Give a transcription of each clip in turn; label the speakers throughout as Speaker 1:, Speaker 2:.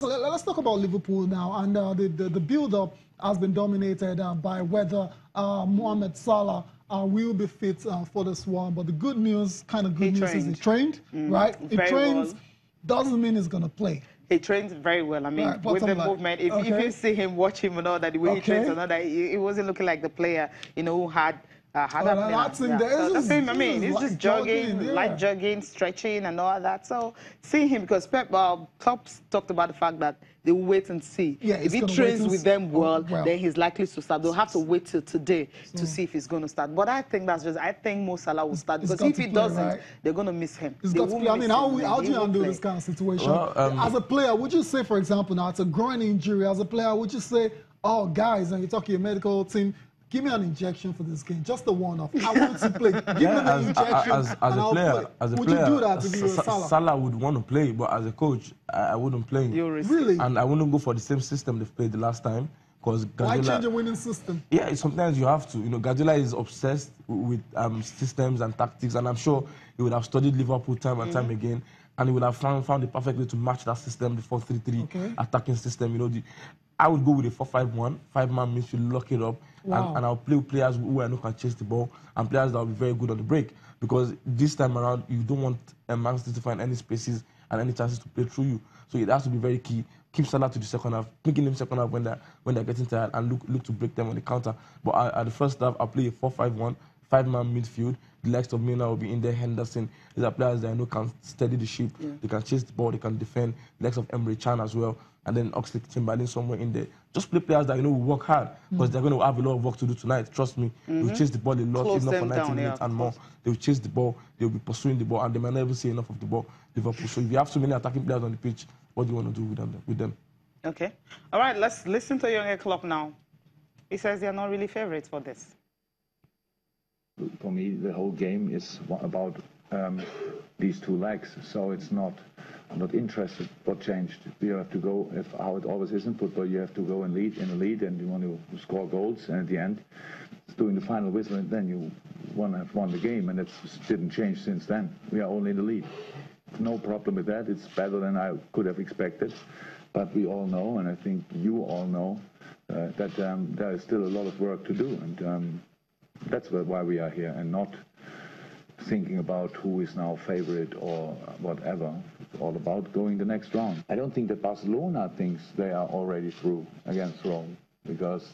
Speaker 1: So let's talk about Liverpool now, and the build-up has been dominated by whether Mohamed Salah will be fit for this one. But the good news, is he trained, right? He trains, well. Doesn't mean he's going to play.
Speaker 2: He trains very well. I mean, right, with the movement, if you see him, watch him and all that, the way he trains and all that, he wasn't looking like the player, who had that's him. I mean, he's just jogging, light jogging, stretching, and all that. So see him, because Klopp talked about the fact that they will wait and see. Yeah, if he trains with them well, then he's likely to start. They'll have to wait till today to see if he's going to start. But I think I think Mo Salah will start, because if he doesn't, they're going to miss him.
Speaker 1: He's got to play. I mean, how do you handle this kind of situation? Well, as a player, would you say, for example, now it's a groin injury, as a player, would you say, oh, guys, and you're talking your medical team, give me an injection for this game, just the one-off. I want to play. Give me an injection,
Speaker 3: as a player,
Speaker 1: would you do that if you were Salah?
Speaker 3: Salah would want to play, but as a coach, I wouldn't play him.
Speaker 1: Really?
Speaker 3: And I wouldn't go for the same system they played the last time.
Speaker 1: Why change a winning system?
Speaker 3: Yeah, sometimes you have to. Guardiola is obsessed with systems and tactics, and I'm sure he would have studied Liverpool time and time again, and he would have found the perfect way to match that system, the 4-3-3 attacking system. I would go with a 4-5-1, five-man midfield, lock it up, and I'll play with players who I know can chase the ball, and players that will be very good on the break. Because this time around, you don't want Man City to find any spaces and any chances to play through you. So it has to be very key. Keep Salah to the second half, making them second half when they're getting tired, and look to break them on the counter. But at the first half, I'll play a 4-5-1, five-man midfield. The likes of Milner will be in there, Henderson. These are players that I know can steady the ship. Yeah. They can chase the ball, they can defend. The likes of Emre Can as well. And then Oxlade-Chamberlain somewhere in there. Just play players that will work hard, because they're going to have a lot of work to do tonight. Trust me. They will chase the ball a lot, if not for 90 minutes and more. They will chase the ball, they will be pursuing the ball, and they might never see enough of the ball, Liverpool. So if you have so many attacking players on the pitch, what do you want to do with them?
Speaker 2: Okay. All right, let's listen to Jürgen Klopp now. He says they are not really favourites for this.
Speaker 4: For me, the whole game is about these two legs. So I'm not interested what changed. You have to go, how it always is in football, you have to go and lead, and you want to score goals, and at the end, doing the final whistle, and then you want to have won the game, and it didn't change since then. We are only in the lead. No problem with that. It's better than I could have expected. But we all know, and I think you all know, that there is still a lot of work to do, and that's why we are here, and not thinking about who is now favorite or whatever. It's all about going the next round. I don't think that Barcelona thinks they are already through against Rome, because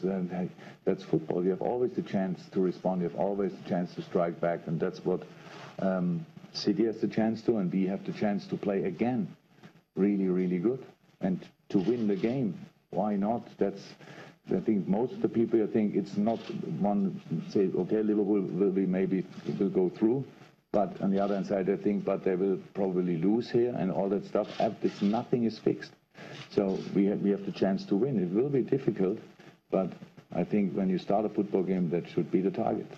Speaker 4: that's football. You have always the chance to respond. You have always the chance to strike back, and that's what City has the chance to, and we have the chance to play again really, really good and to win the game. Why not? I think most of the people think it's not one say, okay, Liverpool will go through, but on the other hand side, I think, but they will probably lose here and all that stuff. Nothing is fixed. So we have the chance to win. It will be difficult, but I think when you start a football game, that should be the target.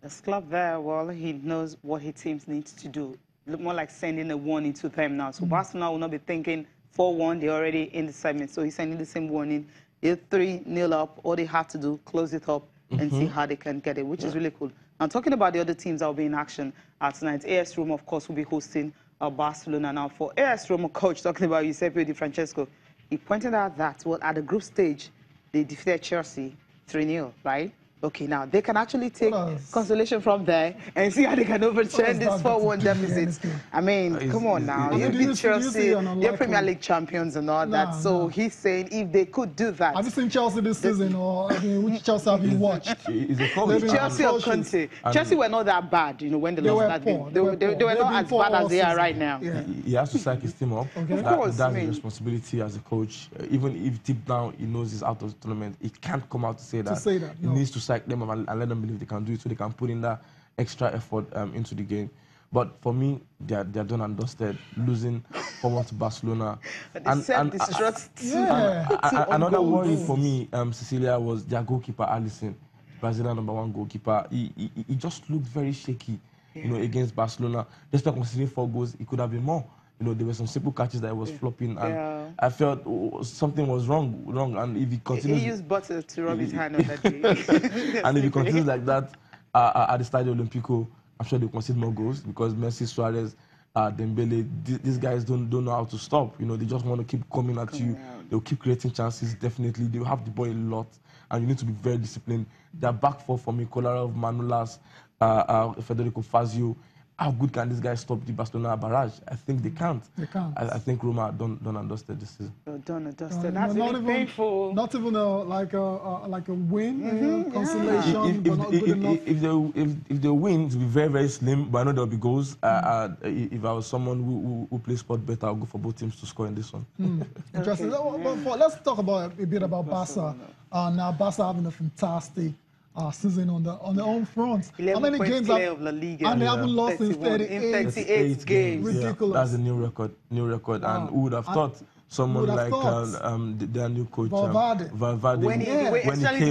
Speaker 2: The club there, well, he knows what his teams need to do. Look more like sending a warning to them now. So Barcelona will not be thinking 4-1, they're already in the segment. So he's sending the same warning. They're 3-0 up. All they have to do, close it up and see how they can get it, which is really cool. Now, talking about the other teams that will be in action tonight, AS Roma, of course, will be hosting Barcelona. Now, for AS Roma coach, talking about Giuseppe Di Francesco, he pointed out that, well, at the group stage, they defeated Chelsea 3-0, right? Okay, now they can actually take consolation from there and see how they can overturn this 4-1 deficit. I mean, come on now. You beat Chelsea, they're Premier League champions and all that. So he's saying if they could do that.
Speaker 1: Have you seen Chelsea this season, or which Chelsea have you watched?
Speaker 2: Chelsea or Conte. Chelsea were not that bad, when they lost that game. They were not as bad as they are right now.
Speaker 3: He has to sack his team up.
Speaker 2: Of course.
Speaker 3: That's his responsibility as a coach. Even if deep down he knows he's out of the tournament, he can't come out to say that. He needs to sack them and let them believe they can do it, so they can put in that extra effort into the game. But for me, they're done and dusted, losing 4-1 to Barcelona. Another worry for me, Cecilia, was their goalkeeper, Alisson, Brazilian #1 goalkeeper. He just looked very shaky, against Barcelona. Despite conceding 4 goals, it could have been more. There were some simple catches that was flopping, and I felt something was wrong. And if he continues,
Speaker 2: he used butter to rub his hand on that day.
Speaker 3: And if he continues like that at the Stadio Olimpico, I'm sure they'll concede more goals, because Messi, Suarez, Dembele, these guys don't know how to stop. You know, they just want to keep coming at you. They'll keep creating chances, definitely. They'll have the ball a lot, and you need to be very disciplined. Their back four for me, Kolarov, Manolas, Federico Fazio. How good can these guys stop the Barcelona barrage? I think they can't.
Speaker 1: They can't.
Speaker 3: I think Roma don't understand this season.
Speaker 2: Don't understand. That's really painful.
Speaker 1: Not even like a win, consolation, but not good enough.
Speaker 3: If they win, it will be very, very slim, but I know there will be goals. If I was someone who plays sport better, I'll go for both teams to score in this one.
Speaker 1: Interesting. Let's talk about a bit about Barca. Now, Barca having a fantastic season on their own front.
Speaker 2: How many games
Speaker 1: of La Liga? And they haven't lost in
Speaker 2: 38 games.
Speaker 1: Ridiculous.
Speaker 3: Yeah, that's a new record. Wow. And who would have thought someone like their new coach, Valverde,
Speaker 2: when he came,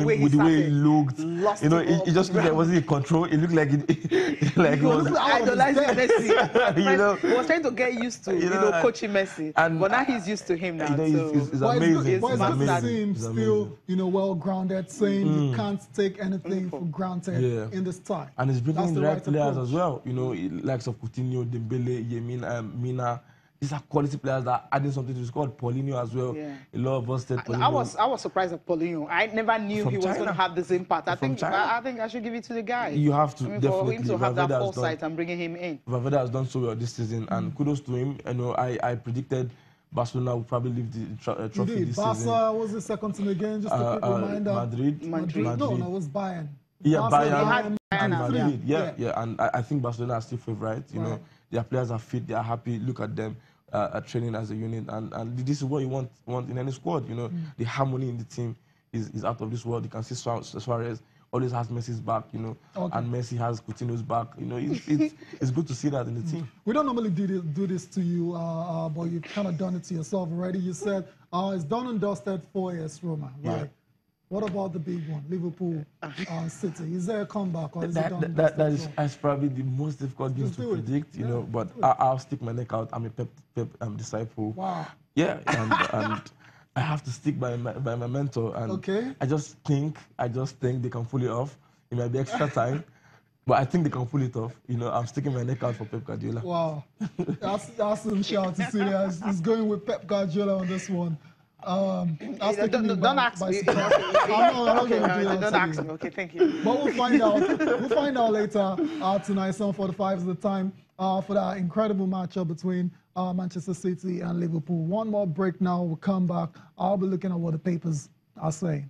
Speaker 3: with the way he looked, you know, it just looked like, was he in control? It looked like it was
Speaker 2: idolizing Messi. You know, he was trying to get used to, coaching Messi. But now he's used to him now.
Speaker 3: It's amazing.
Speaker 1: It's good to see him still, well-grounded, saying you can't take anything for granted in this time.
Speaker 3: And he's bringing in the right players as well. You know, likes of Coutinho, Dembele, Mina. These are quality players that are adding something to the squad. Paulinho as well. Yeah. A lot of us said Paulinho.
Speaker 2: I was surprised at Paulinho. I never knew he was going to have this impact. I think I should give it to the guy.
Speaker 3: You have to, definitely.
Speaker 2: For him to have that foresight and bringing him in.
Speaker 3: Valverde has done so well this season, and kudos to him. You know, I predicted Barcelona would probably leave the trophy this season.
Speaker 1: Barca was the second team again, just a quick reminder.
Speaker 3: Madrid.
Speaker 1: No, it was Bayern.
Speaker 3: Yeah, Bayern
Speaker 2: and
Speaker 3: Madrid. Yeah. And I think Barcelona are still favourite. You know, their players are fit, they are happy. Look at them. Training as a unit, and this is what you want in any squad. You know, the harmony in the team is out of this world. You can see Suarez always has Messi's back, you know, and Messi has Coutinho's back. You know, it's good to see that in the team.
Speaker 1: We don't normally do this to you, but you've kind of done it to yourself already. You said it's done and dusted for AS Roma, right? Yeah. What about the big one, Liverpool City? Is there a comeback, or is it done?
Speaker 3: That's probably the most difficult game to predict, you know. But I'll stick my neck out. I'm a Pep disciple.
Speaker 1: Wow.
Speaker 3: Yeah, and I have to stick by my mentor. And I just think they can pull it off. It might be extra time, but I think they can pull it off. You know, I'm sticking my neck out for Pep Guardiola.
Speaker 1: Wow, that's some shout to see. He's going with Pep Guardiola on this one.
Speaker 2: Don't ask me. Don't ask me. Okay, thank you.
Speaker 1: But we'll find out. We'll find out later tonight. 7:45 is the time for that incredible matchup between Manchester City and Liverpool. One more break now. We'll come back. I'll be looking at what the papers are saying.